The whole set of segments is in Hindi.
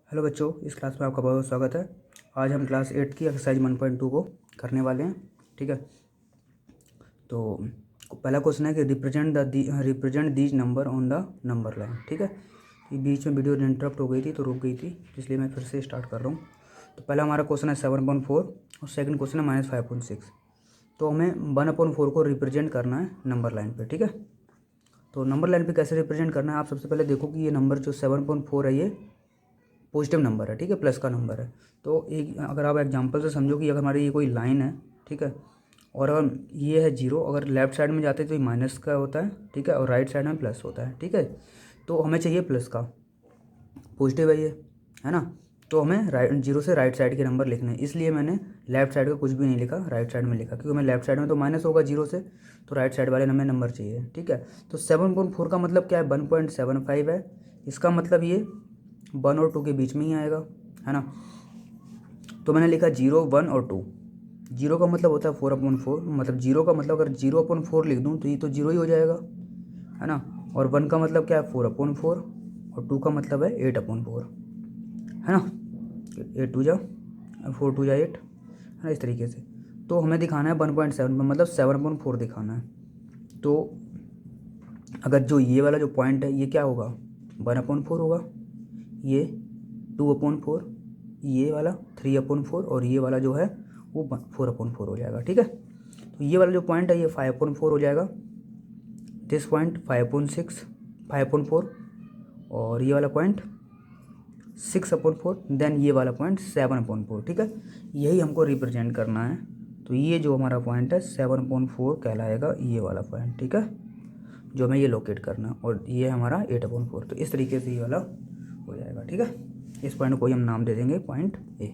हेलो बच्चों, इस क्लास में आपका बहुत स्वागत है। आज हम क्लास 8 की एक्सरसाइज 1.2 को करने वाले हैं। ठीक है, तो पहला क्वेश्चन है कि represent these number on the number line. ठीक है, ये बीच में वीडियो इंटरप्ट हो गई थी तो रुक गई थी, इसलिए मैं फिर से स्टार्ट कर रहा हूँ। तो पहला हमारा क्वेश्चन है 7.4 और सेकंड क्वेश्चन है -5.6। तो हमें 1/4 को रिप्रेजेंट करना है नंबर लाइन पर। ठीक है, तो नंबर लाइन पे कैसे रिप्रेजेंट करना है, आप सबसे पहले देखो कि ये नंबर जो 7.4 है ये पॉजिटिव नंबर है। ठीक है, प्लस का नंबर है। तो एक अगर आप एग्जांपल से समझो कि अगर हमारी ये कोई लाइन है, ठीक है, और अगर ये है 0, अगर लेफ्ट साइड में जाते हैं तो ये माइनस का होता है, ठीक है, और राइट साइड में प्लस होता है। ठीक है, तो हमें चाहिए प्लस का, पॉजिटिव है ये, है ना। तो हमें राइट 0 से राइट साइड के नंबर लिखने हैं, इसलिए मैंने लेफ्ट साइड का कुछ भी नहीं लिखा, राइट साइड में लिखा, क्योंकि हमें लेफ्ट साइड में तो माइनस होगा 0 से, तो राइट साइड वाले हमें नंबर चाहिए। ठीक है, तो 7.4 का मतलब क्या है, 1.75 है। इसका मतलब ये 1 और 2 के बीच में ही आएगा, है ना। तो मैंने लिखा 0, 1 और 2। 0 का मतलब होता है 4/4, मतलब 0 का मतलब अगर 0/4 लिख दूँ तो ये तो 0 ही हो जाएगा, है ना। और 1 का मतलब क्या है 4/4, और 2 का मतलब है 8/4, है ना। 8 2 जा 4 2 जा 8, है ना, इस तरीके से। तो हमें दिखाना है 1.7 में, मतलब 7/4 दिखाना है। तो अगर जो ये वाला जो पॉइंट है ये क्या होगा, 1/4 होगा, ये 2/4, ये वाला 3/4, और ये वाला जो है वो 4/4 हो जाएगा। ठीक है, तो ये वाला जो पॉइंट है ये 5/4 हो जाएगा, दिस पॉइंट 5/6 5/4, और ये वाला पॉइंट 6/4, देन ये वाला पॉइंट 7/4। ठीक है, यही हमको रिप्रेजेंट करना है। तो ये जो हमारा पॉइंट है 7/4 कहलाएगा, ये वाला पॉइंट। ठीक है, जो हमें ये लोकेट करना है, और ये हमारा 8/4। तो इस तरीके से ये वाला हो जाएगा। ठीक है, इस पॉइंट को ही हम नाम दे देंगे पॉइंट ए।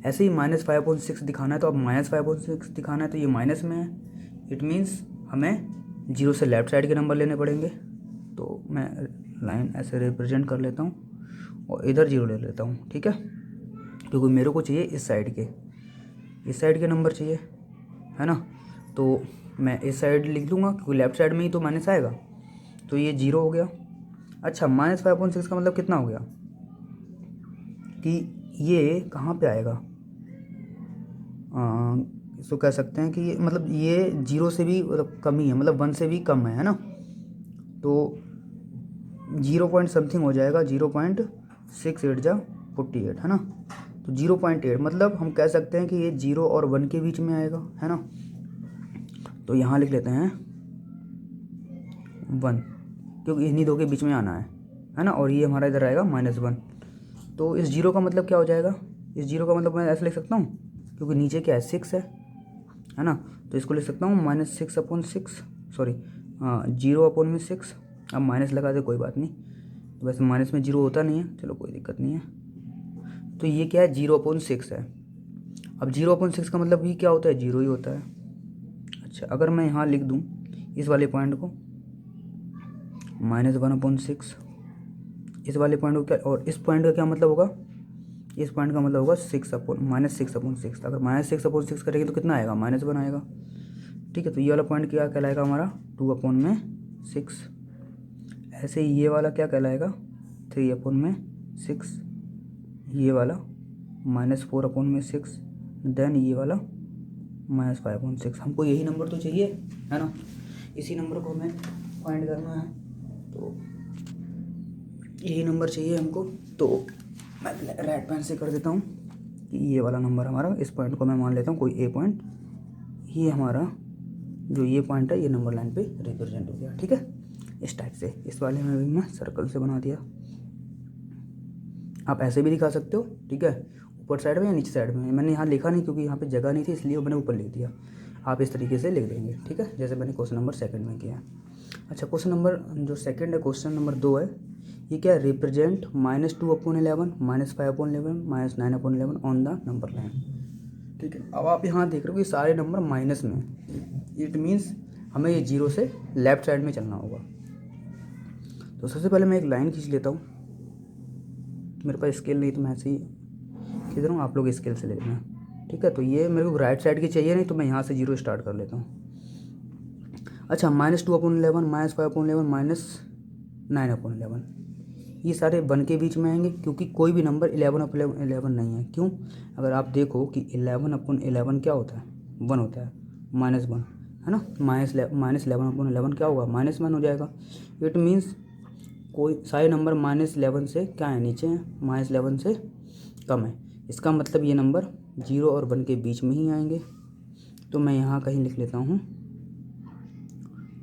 ऐसे ही -5.6 दिखाना है, तो अब -5.6 दिखाना है तो ये माइनस में है, इट मीन्स हमें 0 से लेफ्ट साइड के नंबर लेने पड़ेंगे। तो मैं लाइन ऐसे रिप्रेजेंट कर लेता हूँ और इधर 0 ले लेता हूँ। ठीक है, क्योंकि मेरे को चाहिए इस साइड के नंबर चाहिए, है ना। तो मैं इस साइड लिख दूंगा क्योंकि लेफ्ट साइड में ही तो माइनस आएगा, तो ये 0 हो गया। अच्छा, -5.6 का मतलब कितना हो गया कि ये कहाँ पे आएगा, इसको कह सकते हैं कि ये मतलब ये 0 से भी मतलब कम ही है, मतलब 1 से भी कम है ना। तो 0 पॉइंट समथिंग हो जाएगा, 0.68 जा 48, है ना। तो 0.8 मतलब हम कह सकते हैं कि ये 0 और 1 के बीच में आएगा, है ना। तो यहाँ लिख लेते हैं 1, क्योंकि इन्हीं दो के बीच में आना है ना। और ये हमारा इधर आएगा -1। तो इस 0 का मतलब क्या हो जाएगा, इस 0 का मतलब मैं ऐसे लिख सकता हूँ, क्योंकि नीचे क्या है 6 है ना। तो इसको लिख सकता हूँ -6/6, सॉरी 0/6। अब माइनस लगा दे कोई बात नहीं, तो वैसे माइनस में 0 होता नहीं है, चलो कोई दिक्कत नहीं है। तो ये क्या है 0/6 है। अब 0/6 का मतलब भी क्या होता है, 0 ही होता है। अच्छा, अगर मैं यहाँ लिख दूँ इस वाले पॉइंट को -1/6, इस वाले पॉइंट को क्या, और इस पॉइंट का क्या मतलब होगा, इस पॉइंट का मतलब होगा -6/6। अगर -6/6 करेंगे तो कितना आएगा, -1 आएगा। ठीक है, तो ये वाला पॉइंट क्या कहलाएगा हमारा 2/6। ऐसे ही ये वाला क्या कहलाएगा 3/6, ये वाला -4/6, देन ये वाला -5/6। हमको यही नंबर तो चाहिए, है ना। इसी नंबर को हमें फाइंड करना है, तो यही नंबर चाहिए हमको। तो मैं रेड पेन से कर देता हूँ कि ये वाला नंबर हमारा, इस पॉइंट को मैं मान लेता हूँ कोई ए पॉइंट, ये हमारा जो ये पॉइंट है ये नंबर लाइन पे रिप्रेजेंट हो गया। ठीक है, इस टाइप से। इस वाले में भी मैं सर्कल से बना दिया, आप ऐसे भी दिखा सकते हो। ठीक है, ऊपर साइड में या नीचे साइड में, मैंने यहाँ लिखा नहीं क्योंकि यहाँ पे जगह नहीं थी, इसलिए मैंने ऊपर लिख दिया। आप इस तरीके से लिख देंगे, ठीक है, जैसे मैंने क्वेश्चन नंबर 2 में किया। अच्छा, क्वेश्चन नंबर जो सेकंड है, क्वेश्चन नंबर 2 है, ये क्या है, represent -2/11, -5/11, -9/11 on the number line. ठीक है, अब आप यहाँ देख रहे हो कि सारे नंबर माइनस में, इट मीन्स हमें ये 0 से लेफ्ट साइड में चलना होगा। तो सबसे पहले मैं एक लाइन खींच लेता हूँ, मेरे पास स्केल नहीं तो मैं ऐसे ही खींच रहा हूँ, आप लोग स्केल से ले लेना। ठीक है, तो ये मेरे को राइट साइड की चाहिए नहीं, तो मैं यहाँ से 0 स्टार्ट कर लेता हूँ। अच्छा, -2/11, -5/11, -9/11, ये सारे 1 के बीच में आएंगे, क्योंकि कोई भी नंबर 11/11 नहीं है। क्यों? अगर आप देखो कि 11/11 क्या होता है, 1 होता है, -1 है ना। -11/11 क्या होगा, -1 हो जाएगा। इट मीन्स कोई सारे नंबर -11 से क्या है, नीचे हैं, -11 से कम है। इसका मतलब ये नंबर 0 और 1 के बीच में ही आएंगे। तो मैं यहाँ कहीं लिख लेता हूँ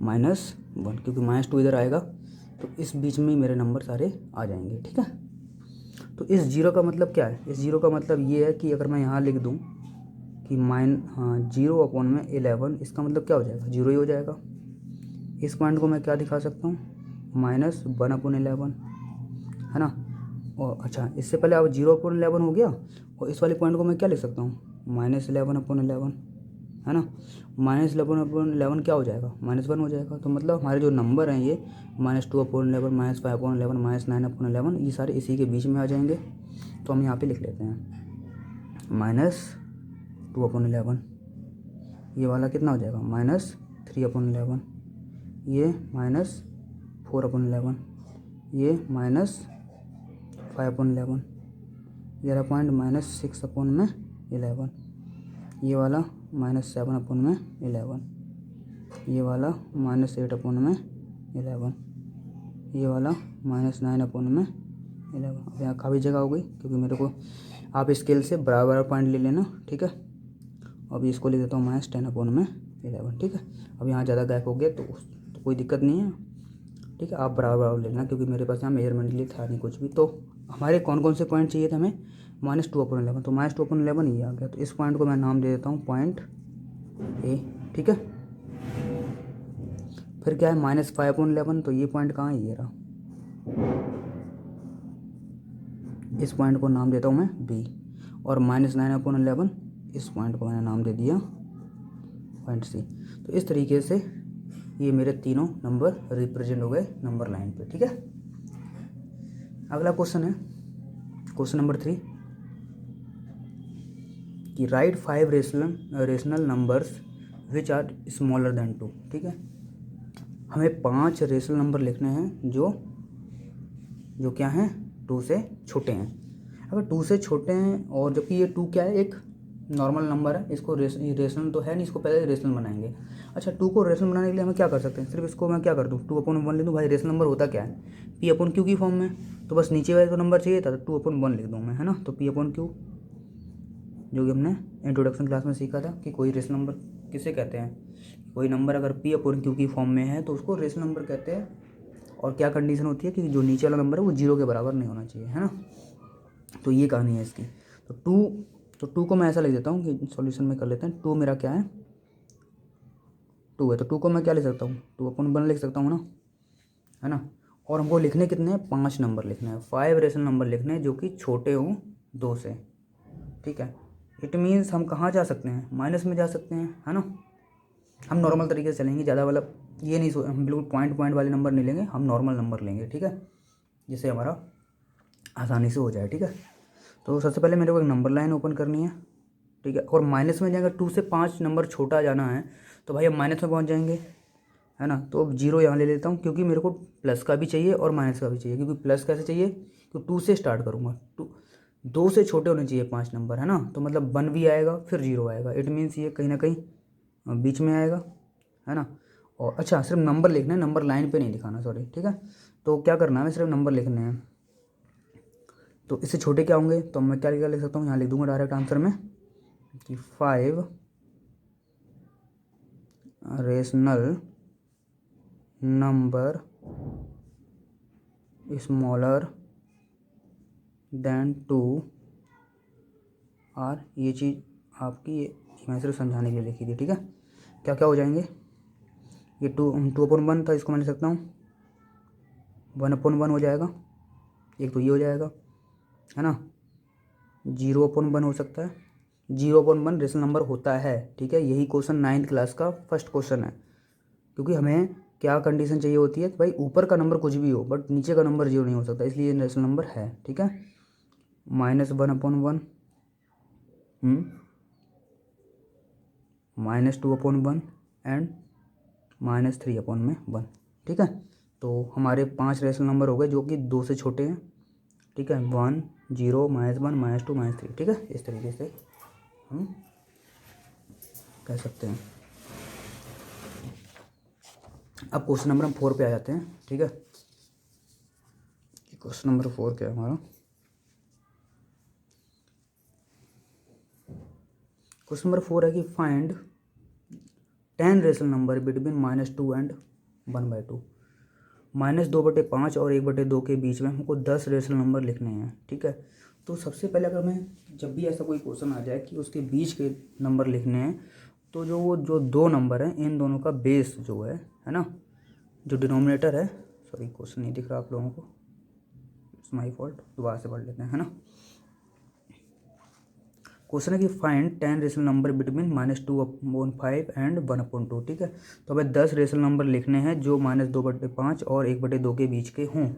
-1, क्योंकि -2 इधर आएगा, तो इस बीच में ही मेरे नंबर सारे आ जाएंगे। ठीक है, तो इस 0 का मतलब क्या है, इस 0 का मतलब ये है कि अगर मैं यहाँ लिख दूँ कि 0/11, इसका मतलब क्या हो जाएगा, 0 ही हो जाएगा। इस पॉइंट को मैं क्या दिखा सकता हूँ, -1/11 है ना। और अच्छा, इससे पहले अब 0/11 हो गया, और इस वाले पॉइंट को मैं क्या लिख सकता हूँ, -11/11 है ना। -11/11 क्या हो जाएगा, -1 हो जाएगा। तो मतलब हमारे जो नंबर हैं ये -2/11, -5/11, -9/11, ये सारे इसी के बीच में आ जाएंगे। तो हम यहाँ पे लिख लेते हैं -2/11, ये वाला कितना हो जाएगा, -3/11, ये -4/11, ये -5/11, ये रहा पॉइंट -6/11, ये वाला -7/11, ये वाला -8/11, ये वाला -9/11। अब यहाँ काफ़ी जगह हो गई, क्योंकि मेरे को आप स्केल से बराबर पॉइंट ले लेना। ठीक है, अब इसको ले देता हूँ -10/11। ठीक है, अब यहाँ ज़्यादा गैप हो गया तो कोई दिक्कत नहीं है। ठीक है, आप बराबर लेना, क्योंकि मेरे पास यहाँ मेजरमेंट के लिए था नहीं कुछ भी। तो हमारे कौन कौन से पॉइंट चाहिए थे हमें, -2/11, तो -2/11 ये आ गया। तो इस पॉइंट को मैं नाम दे देता हूँ पॉइंट ए। ठीक है, फिर क्या है, -5/11, तो ये पॉइंट कहाँ है, ये रहा। इस पॉइंट को नाम देता हूँ मैं बी। और -9/11, इस पॉइंट को मैंने नाम दे दिया पॉइंट सी। तो इस तरीके से ये मेरे तीनों नंबर रिप्रेजेंट हो गए नंबर लाइन पे। ठीक है, अगला क्वेश्चन है क्वेश्चन नंबर 3 कि right 5 rational numbers which are smaller than 2। ठीक है, हमें 5 रेशनल नंबर लिखने हैं जो क्या हैं, 2 से छोटे हैं। अगर 2 से छोटे हैं, और जबकि ये 2 क्या है, एक नॉर्मल नंबर है, इसको रेशनल तो है नहीं, इसको पहले रेशनल बनाएंगे। अच्छा, 2 को रेशनल बनाने के लिए हमें क्या कर सकते हैं, सिर्फ इसको मैं क्या कर दूँ, 2/1 ले दूँ। भाई रेशनल नंबर होता क्या है, P/Q की फॉर्म में। तो बस नीचे वाले तो नंबर चाहिए था, तो 2/1 लिख दूँ मैं, है ना। तो P/Q, जो कि हमने इंट्रोडक्शन क्लास में सीखा था कि कोई रेशनल नंबर किसे कहते हैं, कोई नंबर अगर P/Q की फॉर्म में है तो उसको रेशनल नंबर कहते हैं। और क्या कंडीशन होती है कि जो नीचे वाला नंबर है वो 0 के बराबर नहीं होना चाहिए, है ना। तो ये कहानी है इसकी। तो टू को मैं ऐसा लिख देता हूँ कि सॉल्यूशन में कर लेते हैं। 2 मेरा क्या है, 2 है, तो 2 को मैं क्या लिख सकता हूँ, 2/1 लिख सकता हूँ ना, है ना। और हमको लिखने कितने हैं, 5 नंबर लिखने हैं, 5 रेशनल नंबर लिखने हैं जो कि छोटे हों 2 से। ठीक है, इट मीन्स हम कहाँ जा सकते हैं, माइनस में जा सकते हैं, है ना। हम नॉर्मल तरीके से चलेंगे, ज़्यादा वाला ये नहीं, हम बिल्कुल पॉइंट वाले नंबर नहीं लेंगे, हम नॉर्मल नंबर लेंगे। ठीक है, जिससे हमारा आसानी से हो जाए। ठीक है, तो सबसे पहले मेरे को एक नंबर लाइन ओपन करनी है। ठीक है, और माइनस में जाएंगे, 2 से 5 नंबर छोटा जाना है, तो भाई हम माइनस में पहुंच जाएंगे, है ना। तो अब 0 यहाँ ले लेता हूँ, क्योंकि मेरे को प्लस का भी चाहिए और माइनस का भी चाहिए। क्योंकि प्लस कैसे चाहिए, तो 2 से स्टार्ट करूँगा, 2 से छोटे होने चाहिए 5 नंबर, है ना। तो मतलब 1 भी आएगा, फिर 0 आएगा। इट मीन्स ये कहीं ना कहीं बीच में आएगा, है ना। और अच्छा, सिर्फ नंबर लिखना है, नंबर लाइन पे नहीं लिखाना, सॉरी। ठीक है, तो क्या करना है, सिर्फ नंबर लिखने हैं। तो इससे छोटे क्या होंगे, तो मैं क्या लिख सकता हूँ, यहाँ लिख दूंगा डायरेक्ट आंसर में कि 5 rational number smaller than 2 are. ये चीज़ आपकी, ये मैं सिर्फ समझाने के लिए लिखी थी। ठीक है, क्या क्या हो जाएंगे, ये 2/1 था, इसको मैं लिख सकता हूँ 1/1 हो जाएगा। एक तो ये हो जाएगा, है ना। 0/1 हो सकता है, 0/1 रेशनल नंबर होता है। ठीक है, यही क्वेश्चन 9th क्लास का फर्स्ट क्वेश्चन है। क्योंकि हमें क्या कंडीशन चाहिए होती है, भाई ऊपर का नंबर कुछ भी हो बट नीचे का नंबर 0 नहीं हो सकता, इसलिए रेशनल नंबर है। ठीक है, -1/1, -2/1 एंड -3/1। ठीक है, तो हमारे 5 रेशनल नंबर हो गए जो कि 2 से छोटे हैं, ठीक है। 1 0 -1 -2 -3, ठीक है। इस तरीके से हम कह सकते हैं। अब क्वेश्चन नंबर हम 4 पे आ जाते हैं, ठीक है। क्वेश्चन नंबर 4 क्या है हमारा? क्वेश्चन नंबर 4 है कि find 10 rational number between -2 and 1/2। -2/5 और 1/2 के बीच में हमको 10 रेशनल नंबर लिखने हैं, ठीक है। तो सबसे पहले अगर हमें जब भी ऐसा कोई क्वेश्चन आ जाए कि उसके बीच के नंबर लिखने हैं, तो जो 2 नंबर हैं, इन दोनों का बेस जो है ना, जो डिनोमिनेटर है, सॉरी क्वेश्चन नहीं दिख रहा आप लोगों को, इट्स माय फॉल्ट, दोबारा से पढ़ लेते हैं, है ना। क्वेश्चन है कि find 10 rational number between -2/5 and 1/2, ठीक है। तो हमें 10 रेशनल नंबर लिखने हैं जो -2/5 और 1/2 के बीच के हों।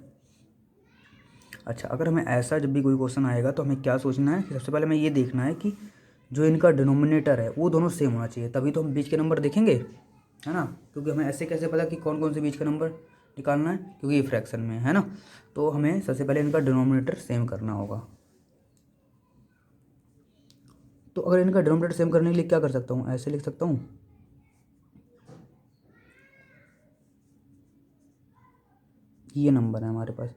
अच्छा, अगर हमें ऐसा जब भी कोई क्वेश्चन आएगा तो हमें क्या सोचना है कि सबसे पहले हमें ये देखना है कि जो इनका डिनोमिनेटर है वो दोनों सेम होना चाहिए, तभी तो हम बीच के नंबर देखेंगे, है ना। क्योंकि हमें ऐसे कैसे पता कि कौन कौन से बीच का नंबर निकालना है, क्योंकि ये फ्रैक्शन में है ना। तो हमें सबसे पहले इनका डिनोमिनेटर सेम करना होगा। तो अगर इनका डिनोमिनेटर सेम करने के लिए क्या कर सकता हूँ, ऐसे लिख सकता हूँ, ये नंबर है हमारे पास।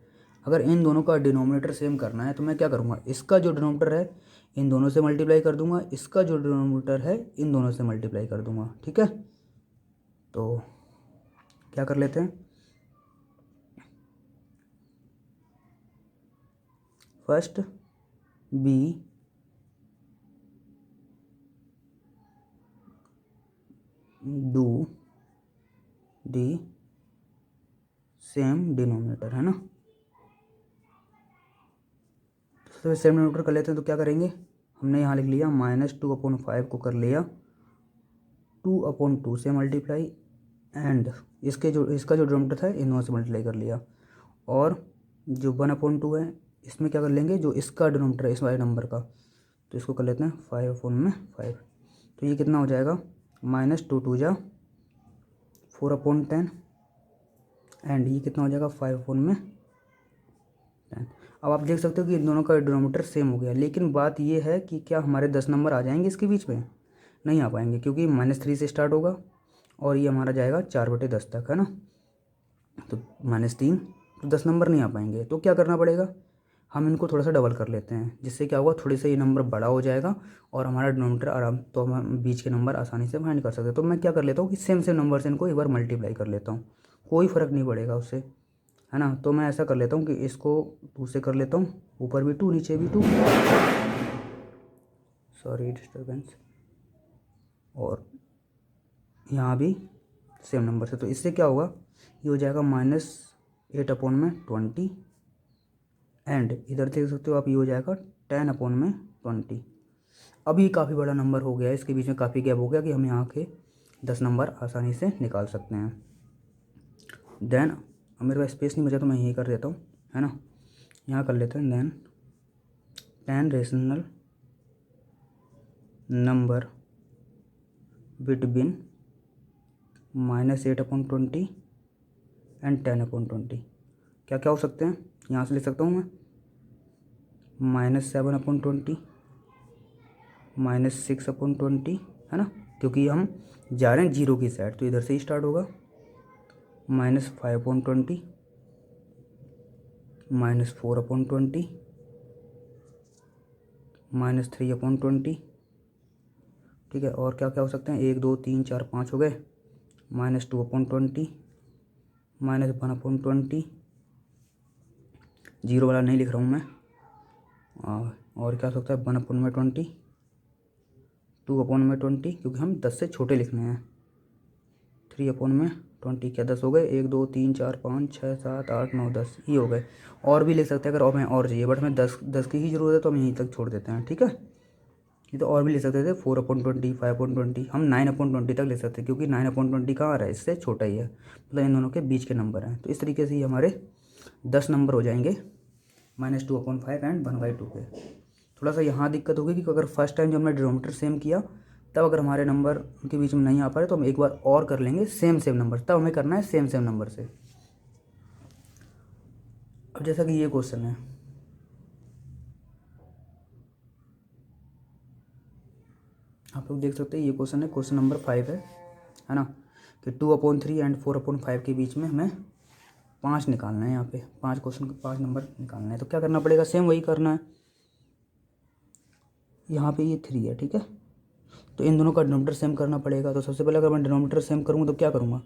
अगर इन दोनों का डिनोमिनेटर सेम करना है तो मैं क्या करूँगा, इसका जो डिनोमिनेटर है इन दोनों से मल्टीप्लाई कर दूंगा, इसका जो डिनोमिनेटर है इन दोनों से मल्टीप्लाई कर दूंगा, ठीक है। तो क्या कर लेते हैं, first we do the same denominator, है ना। तो सेम डिनोमिनेटर कर लेते हैं। तो क्या करेंगे, हमने यहाँ लिख लिया -2/5 को कर लिया 2/2 से मल्टीप्लाई, एंड इसका जो डिनोमिनेटर था इन दोनों से मल्टीप्लाई कर लिया, और जो 1/2 है इसमें क्या कर लेंगे, जो इसका डिनोमिनेटर है इस वाले नंबर का, तो इसको कर लेते हैं 5/5। तो ये कितना हो जाएगा, -2 2 जा 4/10, एंड ये कितना हो जाएगा 5/10। अब आप देख सकते हो कि इन दोनों का डिनोमिनेटर सेम हो गया, लेकिन बात ये है कि क्या हमारे 10 नंबर आ जाएंगे इसके बीच में? नहीं आ पाएंगे, क्योंकि -3 से स्टार्ट होगा और ये हमारा जाएगा 4/10 तक, है ना। तो -3, तो 10 नंबर नहीं आ पाएंगे। तो क्या करना पड़ेगा, हम इनको थोड़ा सा डबल कर लेते हैं, जिससे क्या होगा, थोड़ी सा ये नंबर बड़ा हो जाएगा और हमारा डिनोमिनेटर आराम, तो हम बीच के नंबर आसानी से फाइंड कर सकते हैं। तो मैं क्या कर लेता हूँ कि सेम सेम नंबर से इनको एक बार मल्टीप्लाई कर लेता हूँ, कोई फ़र्क नहीं पड़ेगा उससे, है ना। तो मैं ऐसा कर लेता हूँ कि इसको 2 से कर लेता हूँ, ऊपर भी 2 नीचे भी 2, सॉरी डिस्टर्बेंस, और यहाँ भी सेम नंबर से। तो इससे क्या होगा, ये हो जाएगा -8/20, एंड इधर देख सकते हो आप, ये हो जाएगा 10/20। अभी काफ़ी बड़ा नंबर हो गया है, इसके बीच में काफ़ी गैप हो गया कि हम यहाँ के 10 नंबर आसानी से निकाल सकते हैं। देन अब मेरे पास स्पेस नहीं बचा तो मैं यही कर देता हूँ, है ना। यहाँ कर लेते हैं, then 10 rational number between -8/20 and 10/20 क्या क्या हो सकते हैं, यहाँ से लिख सकता हूँ मैं -7/20, -6/20, है ना, क्योंकि हम जा रहे हैं 0 की साइड, तो इधर से ही स्टार्ट होगा, -5/20, -4/20, -3/20, ठीक है। और क्या क्या हो सकते हैं, 1 2 3 4 5 हो गए, -2/20, -1/20, जीरो वाला नहीं लिख रहा हूँ मैं, और क्या हो सकता है 1/20, 2/20, क्योंकि हम 10 से छोटे लिखने हैं, 3/20, क्या 10 हो गए, 1 2 3 4 5 6 7 8 9 10 ये हो गए। और भी लिख सकते हैं अगर और हमें और चाहिए, बट हमें 10 की ही ज़रूरत है तो हम यहीं तक छोड़ देते हैं, ठीक है। ये तो और भी लिख सकते थे 4/20, 5/20, हम 9/20 तक लिख सकते हैं, क्योंकि 9/20 कहाँ आ रहा है, इससे छोटा ही है, मतलब इन दोनों के बीच के नंबर हैं। तो इस तरीके से ही हमारे 10 नंबर हो जाएंगे -2/5 एंड 1/2 के। थोड़ा सा यहाँ दिक्कत होगी कि अगर फर्स्ट टाइम जब हमने डिनोमिनेटर सेम किया, तब अगर हमारे नंबर के बीच में नहीं आ पा रहे तो हम एक बार और कर लेंगे सेम नंबर, तब हमें करना है सेम नंबर से। अब जैसा कि ये क्वेश्चन है, आप लोग देख सकते हैं ये क्वेश्चन है, क्वेश्चन नंबर 5 है ना, कि 2/3 एंड 4/5 के बीच में हमें 5 निकालना है। यहाँ पे 5 क्वेश्चन 5 नंबर निकालना है, तो क्या करना पड़ेगा, सेम वही करना है। यहाँ पे ये 3 है, ठीक है, तो इन दोनों का डिनोमीटर सेम करना पड़ेगा। तो सबसे पहले अगर मैं डिनोमीटर सेम करूँगा तो क्या करूँगा,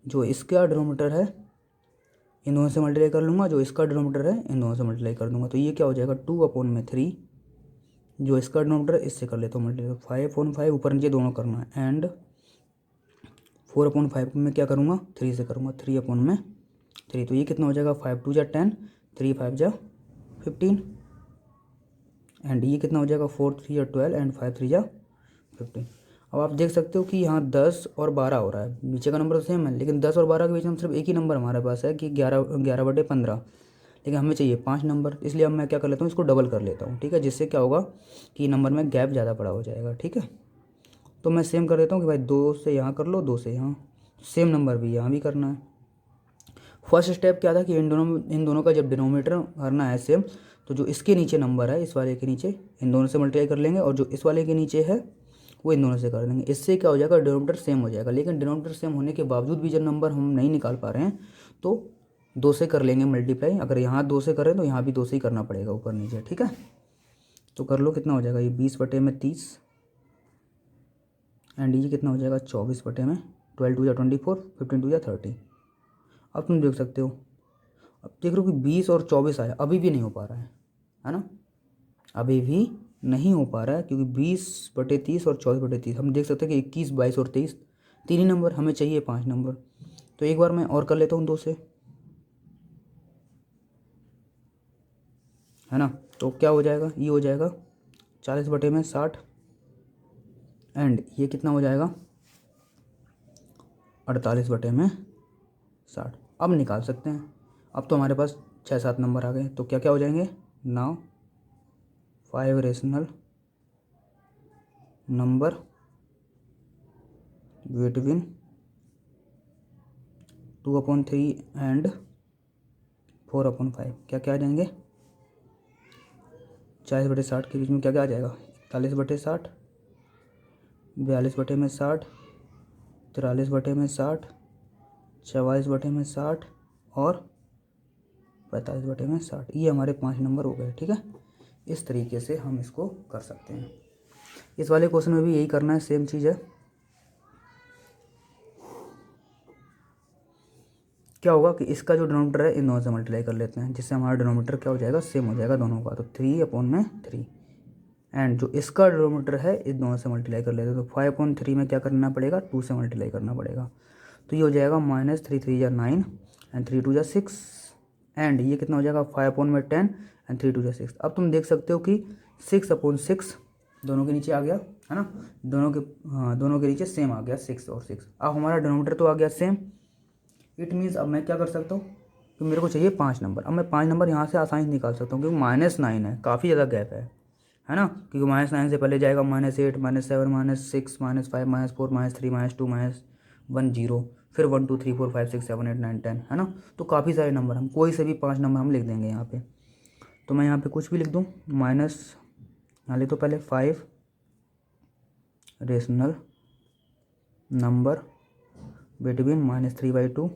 जो इसका डिनोमीटर है इन दोनों से मल्टीप्लाई कर लूँगा, जो इसका डिनोमीटर है इन दोनों से मल्टीप्लाई कर दूँगा। तो ये क्या हो जाएगा 2/3, जो इसका डिनोमीटर है इससे कर लेता हूँ मल्टीप्लाई, 5/5 ऊपर नीचे दोनों करना है, एंड 4/5 में क्या करूँगा 3 से करूँगा, 3/3। तो ये कितना हो जाएगा 5 2 जा 10, 3 5 जा 15, एंड ये कितना हो जाएगा 4 3 जा 12 एंड 5 3 जा 15। अब आप देख सकते हो कि यहाँ 10 और 12 हो रहा है, नीचे का नंबर तो सेम है, लेकिन 10 और 12 के बीच में सिर्फ एक ही नंबर हमारे पास है कि 11/15, लेकिन हमें चाहिए 5 नंबर। इसलिए अब मैं क्या कर लेता हूँ, इसको डबल कर लेता हूँ, ठीक है, जिससे क्या होगा कि नंबर में गैप ज़्यादा बड़ा हो जाएगा, ठीक है। तो मैं सेम कर देता हूँ कि भाई 2 से यहाँ कर लो, 2 से यहाँ, सेम नंबर भी यहाँ भी करना है। फर्स्ट स्टेप क्या था कि इन दोनों का जब डिनोमीटर भरना है सेम, तो जो इसके नीचे नंबर है इस वाले के नीचे इन दोनों से मल्टीप्लाई कर लेंगे, और जो इस वाले के नीचे है वो इन दोनों से कर देंगे। इससे क्या हो जाएगा डिनोमीटर सेम हो जाएगा। लेकिन डिनोमीटर सेम होने के बावजूद भी जब नंबर हम नहीं निकाल पा रहे हैं तो 2 से कर लेंगे मल्टीप्लाई। अगर यहाँ 2 से करें तो यहाँ भी 2 से ही करना पड़ेगा ऊपर नीचे, ठीक है। तो कर लो, कितना हो जाएगा ये 20/30, एंड ये कितना हो जाएगा 24/में, 12 2 जा 24, 15 2 जा 30। अब तुम देख सकते हो, अब देख रहे हो कि 20 और 24 आया, अभी भी नहीं हो पा रहा है ना, अभी भी नहीं हो पा रहा है, क्योंकि 20/30 और 24/30 हम देख सकते हैं कि 21 22 और 23 तीन ही नंबर, हमें चाहिए 5 नंबर। तो एक बार मैं और कर लेता हूँ 2 से, है ना। तो क्या हो जाएगा, ये हो जाएगा 40/60, एंड ये कितना हो जाएगा 48/60। अब निकाल सकते हैं। अब तो हमारे पास 6 7 नंबर आ गए, तो क्या क्या हो जाएंगे, now 5 rational number between 2/3 and 4/5 क्या क्या आ जाएंगे, 40/60 के बीच में क्या क्या आ जाएगा, 41/60, 42/60, 43/60, 44/60 और 45/60। ये हमारे 5 नंबर हो गए, ठीक है। इस तरीके से हम इसको कर सकते हैं। इस वाले क्वेश्चन में भी यही करना है, सेम चीज़ है। क्या होगा कि इसका जो डिनोमीटर है इन दोनों से मल्टीप्लाई कर लेते हैं, जिससे हमारा डिनोमीटर क्या हो जाएगा, सेम हो जाएगा दोनों का। तो 3/3, एंड जो इसका डिनोमीटर है इन दोनों से मल्टीप्लाई कर लेते हैं। तो 5/3 में क्या करना पड़ेगा, 2 से मल्टीप्लाई करना पड़ेगा। तो ये हो जाएगा -3 3 जा 9 एंड 3 2 जा 6, एंड ये कितना हो जाएगा 5/10 एंड 3 2 जा 6। अब तुम देख सकते हो कि 6/6 दोनों के नीचे आ गया, है ना, दोनों के नीचे सेम आ गया 6 और 6। अब हमारा डिनोमीटर तो आ गया सेम। इट मीन्स अब मैं क्या कर सकता हूँ कि मेरे को चाहिए 5 नंबर। अब मैं 5 नंबर यहाँ से आसानी से निकाल सकता हूँ, क्योंकि -9 है, काफ़ी ज़्यादा गैप है ना, क्योंकि -9 से पहले जाएगा -8 -7 -6 -5 -4 -3 -2 -1 0, फिर 1 2 3 4 5 6 7 8 9 10, है ना। तो काफ़ी सारे नंबर, हम कोई से भी 5 नंबर हम लिख देंगे यहाँ पे। तो मैं यहाँ पे कुछ भी लिख दूँ, माइनस यहाँ लिख दो पहले 5 रेशनल नंबर बिटवीन -3/2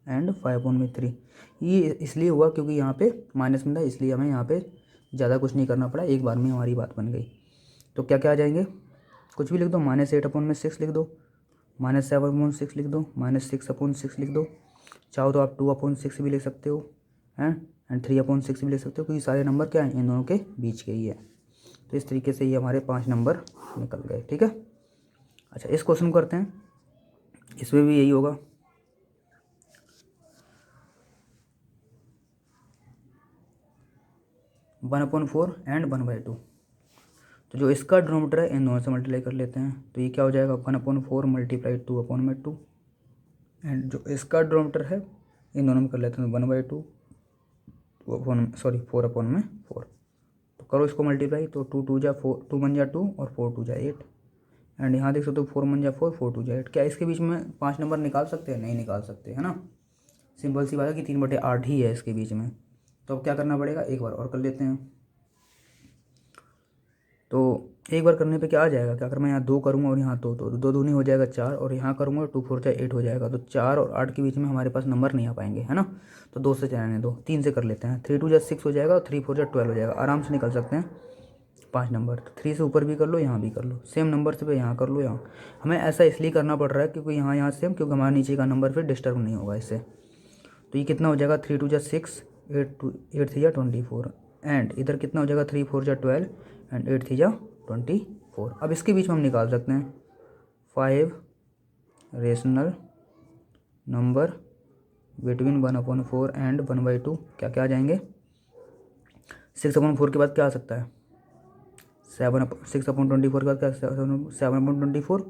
एंड 5/3। ये इसलिए हुआ क्योंकि यहाँ पे माइनस में था, इसलिए हमें यहाँ पे ज़्यादा कुछ नहीं करना पड़ा, एक बार में हमारी बात बन गई। तो क्या क्या आ जाएंगे, कुछ भी लिख दो, -8/6 लिख दो, -7/6 लिख दो, -6/6 लिख दो, चाहो तो आप 2/6 भी लिख सकते हो, हैं, एंड 3/6 भी लिख सकते हो, क्योंकि सारे नंबर क्या हैं इन दोनों के बीच के ही है। तो इस तरीके से ये हमारे 5 नंबर निकल गए, ठीक है। अच्छा, इस क्वेश्चन को करते हैं, इसमें भी यही होगा। One upon 4 and 1/2। तो जो इसका डिनोमीटर है इन दोनों से मल्टीप्लाई कर लेते हैं। तो ये क्या हो जाएगा 1/4 मल्टीप्लाई 2/2, एंड जो इसका डिनोमीटर है इन दोनों में कर लेते हैं 1/2 4/4। तो करो इसको मल्टीप्लाई, तो 2 2 जा 4, 2 1 जा 2 और 4 2 जा 8, एंड यहाँ देख सकते हो 4 1 जा 4 4 2 जा 8। क्या इसके बीच में 5 नंबर निकाल सकते हैं, नहीं निकाल सकते, है ना। सिंपल सी बात है कि 3/8 ही है इसके बीच में। तो अब क्या करना पड़ेगा, एक बार और कर लेते हैं। तो एक बार करने पे क्या आ जाएगा, क्या अगर मैं यहाँ 2 करूँगा और यहाँ 2, तो 2 दूनी हो जाएगा 4, और यहाँ करूँगा 2 4 जा 8 हो जाएगा। तो 4 और 8 के बीच में हमारे पास नंबर नहीं आ पाएंगे, है ना। तो 2 से जाने दो, 3 से कर लेते हैं। 3 2 जा 6 हो जाएगा और 3 4 जा 12 हो जाएगा, आराम से निकल सकते हैं 5 नंबर। तो 3 से ऊपर भी कर लो, यहाँ भी कर लो, सेम नंबर से पे यहाँ कर लो। यहाँ हमें ऐसा इसलिए करना पड़ रहा है क्योंकि यहाँ सेम, क्योंकि हमारे नीचे का नंबर फिर डिस्टर्ब नहीं होगा इससे। तो ये कितना हो जाएगा, 3 2 जा 6, 8 3 जा 24, एंड इधर कितना हो जाएगा, 3 4 जा 12 एंड 8 3 जा 24। अब इसके बीच में हम निकाल सकते हैं 5 रेशनल नंबर बिटवीन 1/4 एंड 1/2। क्या क्या आ जाएंगे, 6/4 के बाद क्या आ सकता है, 6/24 के बाद क्या, 7/24,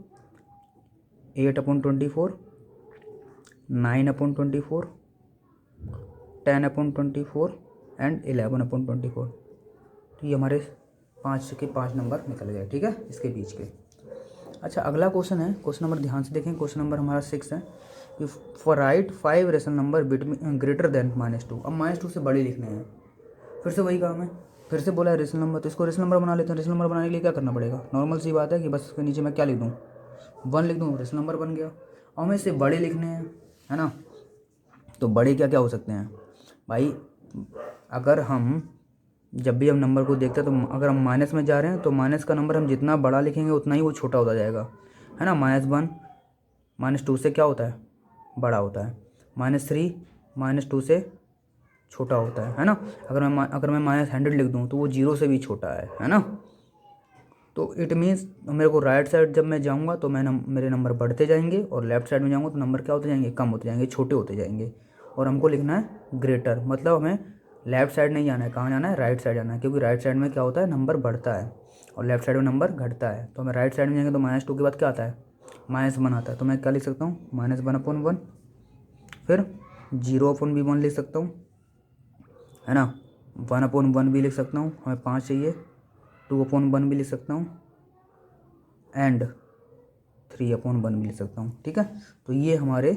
8/24, 9/24, 10/24 एंड 11/24। तो ये हमारे 5 के 5 नंबर निकल गए, ठीक है, इसके बीच के। अच्छा, अगला क्वेश्चन है, क्वेश्चन नंबर ध्यान से देखें, क्वेश्चन नंबर हमारा 6 है कि for right 5 rational number between greater than -2। अब -2 से बड़े लिखने हैं, फिर से वही काम है, फिर से बोला है रेशनल नंबर, तो इसको रेशनल नंबर बना लेते हैं। रेशनल नंबर बनाने के लिए क्या करना पड़ेगा, नॉर्मल सी बात है कि बस इसके नीचे मैं क्या लिख दूँ, 1 लिख दूँ, रेशनल नंबर बन गया। और हमें इससे बड़े लिखने हैं, है ना। तो बड़े क्या क्या हो सकते हैं भाई, अगर हम जब भी हम नंबर को देखते हैं तो अगर हम माइनस में जा रहे हैं तो माइनस का नंबर हम जितना बड़ा लिखेंगे उतना ही वो छोटा होता जाएगा, है ना। -1 -2 से क्या होता है, बड़ा होता है। -3 -2 से छोटा होता है ना। अगर मैं -100 लिख दूँ तो वो 0 से भी छोटा है ना। तो इट मीन्स मेरे को राइट साइड जब मैं जाऊँगा तो मेरे नंबर बढ़ते जाएंगे, और लेफ्ट साइड में जाऊँगा तो नंबर क्या होते जाएंगे, कम होते जाएंगे, छोटे होते जाएंगे। और हमको लिखना है ग्रेटर, मतलब हमें लेफ्ट साइड नहीं जाना है, कहाँ जाना है, राइट साइड जाना है, क्योंकि राइट साइड में क्या होता है, नंबर बढ़ता है और लेफ्ट साइड में नंबर घटता है। तो हमें राइट साइड में जाएंगे तो -2 के बाद क्या आता है, -1 आता है। तो मैं क्या लिख सकता हूँ, -1/1, फिर 0/1 लिख सकता हूँ, है ना। 1/1 भी लिख सकता हूँ, हमें 5 चाहिए। 2/1 भी लिख सकता हूँ, एंड 3/1 भी लिख सकता हूँ, ठीक है। तो ये हमारे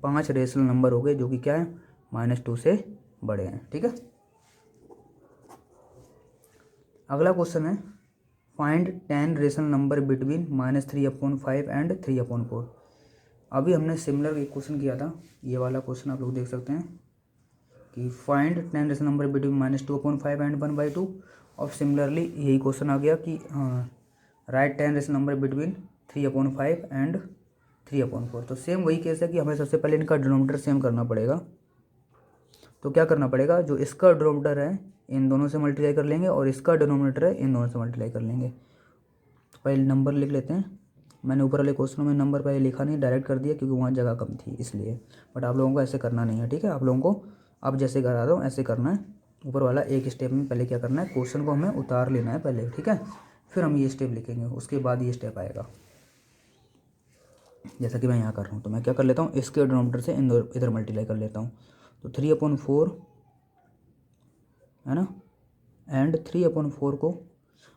5 रेशनल नंबर हो गए जो कि क्या है, -2 से बड़े हैं, ठीक है। अगला क्वेश्चन है, find 10 rational number between -3/5 and 3/4। अभी हमने सिमिलर एक क्वेश्चन किया था, ये वाला क्वेश्चन आप लोग देख सकते हैं कि find 10 rational number between -2/5 and 1/2। और सिमिलरली यही क्वेश्चन आ गया कि right 10 rational number between 3/5 and 3/4। तो सेम वही केस है कि हमें सबसे पहले इनका डिनोमिनेटर सेम करना पड़ेगा। तो क्या करना पड़ेगा, जो इसका डिनोमिनेटर है इन दोनों से मल्टीप्लाई कर लेंगे, और इसका डिनोमिनेटर है इन दोनों से मल्टीप्लाई कर लेंगे। तो पहले नंबर लिख लेते हैं। मैंने ऊपर वाले क्वेश्चन में नंबर पहले लिखा नहीं, डायरेक्ट कर दिया क्योंकि वहाँ जगह कम थी इसलिए। बट आप लोगों को ऐसे करना नहीं है, ठीक है। आप लोगों को अब जैसे करा रहा हूँ ऐसे करना है। ऊपर वाला एक स्टेप में पहले क्या करना है, क्वेश्चन को हमें उतार लेना है पहले, ठीक है। फिर हम ये स्टेप लिखेंगे, उसके बाद ये स्टेप आएगा। जैसा कि मैं यहाँ कर रहा हूँ, तो मैं क्या कर लेता हूँ, इसके डिनोमिनेटर से इधर मल्टीप्लाई कर लेता हूँ। तो 3/4 है ना, एंड 3/4 को,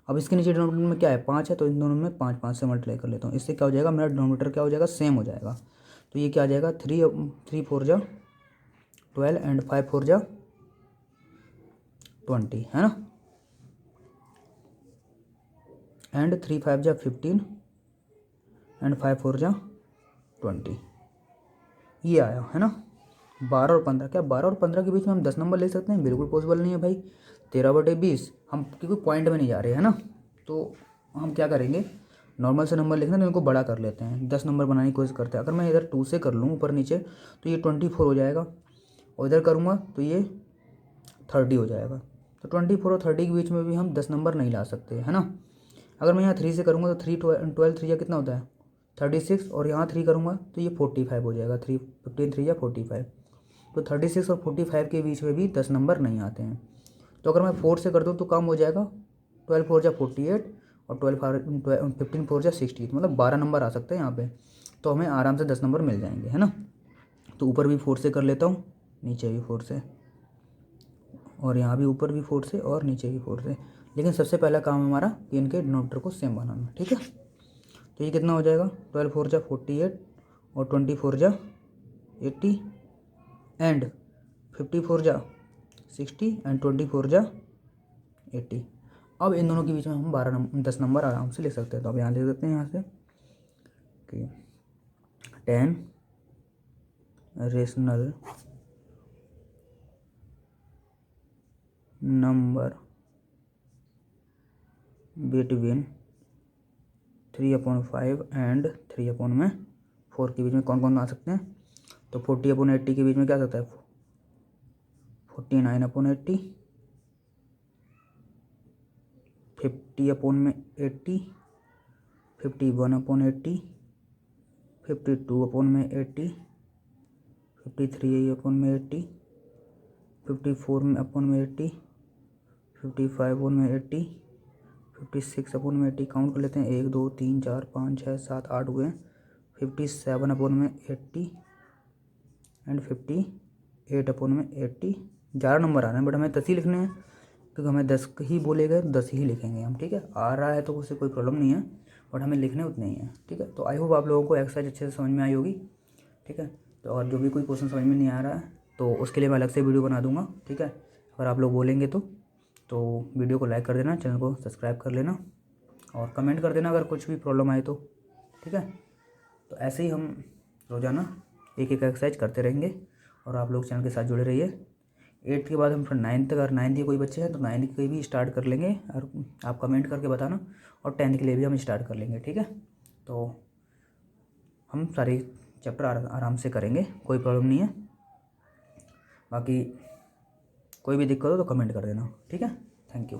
अब इसके नीचे डिनोमिनेटर में क्या है, 5 है, तो इन दोनों में 5 5 से मल्टीप्लाई कर लेता हूँ। इससे क्या हो जाएगा, मेरा डिनोमिनेटर क्या हो जाएगा, सेम हो जाएगा। तो ये क्या आ जाएगा, 3 4 जा 12 एंड 5 4 जा 20, है ना, एंड 3 5 जा 15 एंड 5 4 जा 20। ये आया, है ना। 12 और 15, क्या 12 और 15 के बीच में हम 10 नंबर ले सकते हैं, बिल्कुल पॉसिबल नहीं है भाई। 13/20 हम क्योंकि पॉइंट में नहीं जा रहे हैं ना, तो हम क्या करेंगे, नॉर्मल से नंबर लिखना तो इनको बड़ा कर लेते हैं, 10 नंबर बनाने की कोशिश करते हैं। अगर मैं इधर 2 से कर लूँ ऊपर नीचे तो ये 24 हो जाएगा, और इधर करूँगा तो ये 30 हो जाएगा। तो 24 और 30 के बीच में भी हम 10 नंबर नहीं ला सकते, है ना। अगर मैं यहाँ 3 से करूँगा तो 3 12 3 या कितना होता है 36, और यहाँ 3 करूँगा तो ये 45 हो जाएगा, 3 15 3 या 45। तो 36 और 45 के बीच में भी 10 नंबर नहीं आते हैं। तो अगर मैं 4 से कर दूँ तो काम हो जाएगा, 12 4 जा 48 और 15 4 जा 60, मतलब 12 नंबर आ सकते हैं यहाँ पे। तो हमें आराम से 10 नंबर मिल जाएंगे, है ना। तो ऊपर भी 4 से कर लेता हूँ, नीचे भी 4 से, और यहाँ भी ऊपर भी 4 से और नीचे भी 4 से। लेकिन सबसे पहला काम हमारा कि इनके डिनोमिनेटर को सेम बनाना, ठीक है। तो ये कितना हो जाएगा, 12 4 जा 48 और 24 जा 80 एंड 54 जा 60 एंड 24 जा 80। अब इन दोनों के बीच में हम 10 नंबर आराम से ले सकते हैं। तो अब यहाँ लिख देते हैं यहाँ से कि 10 रेशनल नंबर बिटवीन 3/5 एंड 3/4 के बीच में कौन कौन आ सकते हैं। तो 40/80 के बीच में क्या आ सकता है, 49/80, 50/80, 51/80, 52/80, 53/80, 54/80, 55/80, 56/80। काउंट कर लेते हैं, 1 2 3 4 5 6 7 8 हुए हैं। 57/80 एंड 58/80। 11 नंबर आ रहे हैं बट हमें 10 ही लिखने हैं, क्योंकि हमें 10 ही बोले गए, 10 ही लिखेंगे हम। ठीक है, आ रहा है तो उससे कोई प्रॉब्लम नहीं है, बट हमें लिखने उतने ही हैं। ठीक है, तो आई होप आप लोगों को एक्सरसाइज अच्छे से समझ में आई होगी। ठीक है, तो और जो भी कोई क्वेश्चन समझ में नहीं आ रहा है तो उसके लिए मैं अलग से वीडियो बना दूंगा। ठीक है, अगर आप लोग बोलेंगे तो वीडियो को लाइक कर देना, चैनल को सब्सक्राइब कर लेना और कमेंट कर देना अगर कुछ भी प्रॉब्लम आए तो। ठीक है, तो ऐसे ही हम रोज़ाना एक एक एक्सरसाइज करते रहेंगे और आप लोग चैनल के साथ जुड़े रहिए। 8th के बाद हम फिर 9th तक, अगर 9th के कोई बच्चे हैं तो 9th के भी स्टार्ट कर लेंगे और आप कमेंट करके बताना, और 10th के लिए भी हम स्टार्ट कर लेंगे। ठीक है, तो हम सारे चैप्टर आराम से करेंगे, कोई प्रॉब्लम नहीं है। बाकी कोई भी दिक्कत हो तो कमेंट कर देना। ठीक है, थैंक यू।